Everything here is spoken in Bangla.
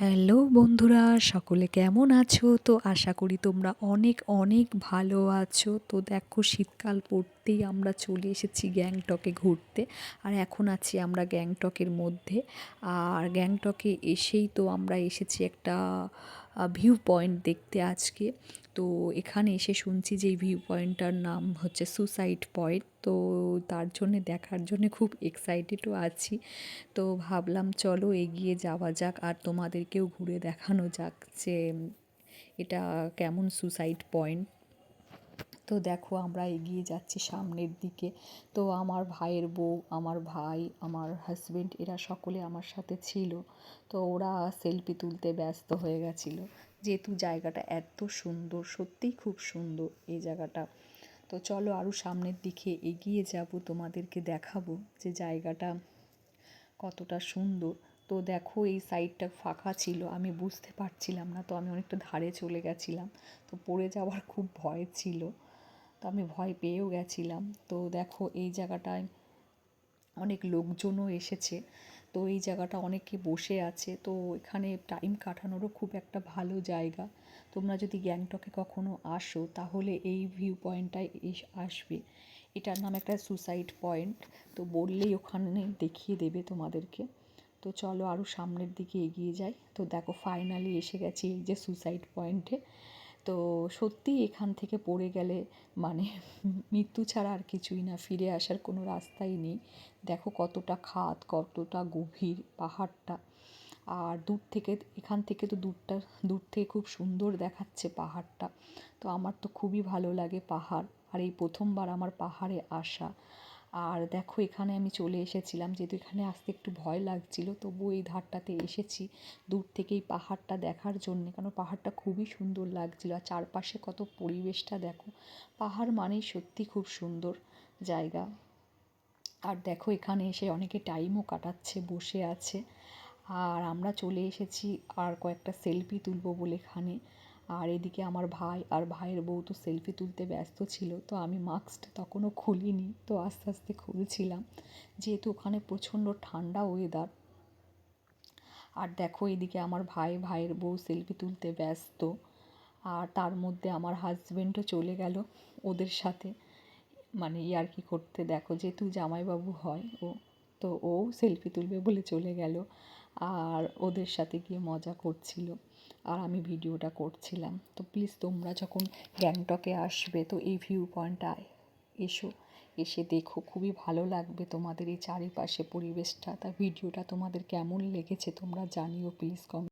হ্যালো বন্ধুরা, সকলে কেমন আছো? তো আশা করি তোমরা অনেক অনেক ভালো আছো। তো দেখো, শীতকাল পড়তেই আমরা চলে এসেছি গ্যাংটকে ঘুরতে। আর এখন আছি আমরা গ্যাংটকের মধ্যে। আর গ্যাংটকে এসেই তো আমরা এসেছি একটা ভিউ পয়েন্ট দেখতে আজকে। তো এখানে এসে শুনছি যে এই ভিউ পয়েন্টটার নাম হচ্ছে সুসাইড পয়েন্ট। তো তার জন্যে দেখার জন্যে খুব এক্সাইটেডও আছি। তো ভাবলাম চলো এগিয়ে যাওয়া যাক আর তোমাদেরকেও ঘুরে দেখানো যাক যে এটা কেমন সুসাইড পয়েন্ট। তো দেখো, আমরা এগিয়ে যাচ্ছি সামনের দিকে। তো আমার ভাইয়ের বউ, আমার ভাই, আমার হাজবেন্ড এরা সকলে আমার সাথে ছিল। তো ওরা সেলফি তুলতে ব্যস্ত হয়ে গেছিলো, যেহেতু জায়গাটা এত সুন্দর, সত্যিই খুব সুন্দর এই জায়গাটা। তো চলো আরও সামনের দিকে এগিয়ে যাব, তোমাদেরকে দেখাবো যে জায়গাটা কতটা সুন্দর। তো দেখো, এই সাইডটা ফাঁকা ছিল, আমি বুঝতে পারছিলাম না, তো আমি অনেকটা ধারে চলে গেছিলাম। তো পড়ে যাওয়ার খুব ভয় ছিল, তো আমি ভয় পেয়েও গেছিলাম। তো দেখো, এই জায়গাটায় অনেক লোকজনও এসেছে। তো এই জায়গাটা অনেকে বসে আছে। তো এখানে টাইম কাটানোরও খুব একটা ভালো জায়গা। তোমরা যদি গ্যাংটকে কখনো আসো তাহলে এই ভিউ পয়েন্টটায় আসবে। এটার নাম একটা সুসাইড পয়েন্ট। তো বললেই ওখানে দেখিয়ে দেবে তোমাদেরকে। তো চলো আরও সামনের দিকে এগিয়ে যাই। তো দেখো, ফাইনালি এসে গেছি এই যে সুসাইড পয়েন্টে। তো সত্যিই এখান থেকে পড়ে গেলে মানে মৃত্যু ছাড়া আর কিছুই না, ফিরে আসার কোনো রাস্তাই নেই। দেখো কতটা খাদ, কতটা গভীর পাহাড়টা। আর দূর থেকে, এখান থেকে তো দূর থেকে খুব সুন্দর দেখাচ্ছে পাহাড়টা। তো আমার তো খুবই ভালো লাগে পাহাড়, আর এই প্রথমবার আমার পাহাড়ে আসা। আর দেখো, এখানে আমি চলে এসেছিলাম, যেহেতু এখানে আসতে একটু ভয় লাগছিল, তবুও এই ধারটাতে এসেছি দূর থেকেই পাহাড়টা দেখার জন্যে, কারণ পাহাড়টা খুবই সুন্দর লাগছিল। আর চারপাশে কত পরিবেশটা দেখো, পাহাড় মানেই সত্যি খুব সুন্দর জায়গা। আর দেখো, এখানে এসে অনেকে টাইমও কাটাচ্ছে, বসে আছে। আর আমরা চলে এসেছি আর কয়েকটা সেলফি তুলবো বলে এখানে। আর এদিকে আমার ভাই আর ভাইয়ের বউ তো সেলফি তুলতে ব্যস্ত ছিল। তো আমি মাস্কটা তখনও খুলিনি, তো আস্তে আস্তে খুলছিলাম, যেহেতু ওখানে প্রচণ্ড ঠান্ডা ওয়েদার। আর দেখো, এদিকে আমার ভাইয়ের বউ সেলফি তুলতে ব্যস্ত। আর তার মধ্যে আমার হাজবেন্ডও চলে গেল ওদের সাথে, মানে ইয়ার্কি করতে। দেখো, যেহেতু জামাইবাবু হয় ও, তো ও সেলফি তুলবে বলে চলে গেল আর ওদের সাথে গিয়ে মজা করছিল, আর আমি ভিডিওটা করছিলাম। তো প্লিজ তোমরা যখন গ্যাংটকে আসবে তো এই ভিউ পয়েন্টটায় এসো, এসে দেখো, খুবই ভালো লাগবে তোমাদের এই চারিপাশে পরিবেশটা। তা ভিডিওটা তোমাদের কেমন লেগেছে তোমরা জানিও প্লিজ কমেন্ট।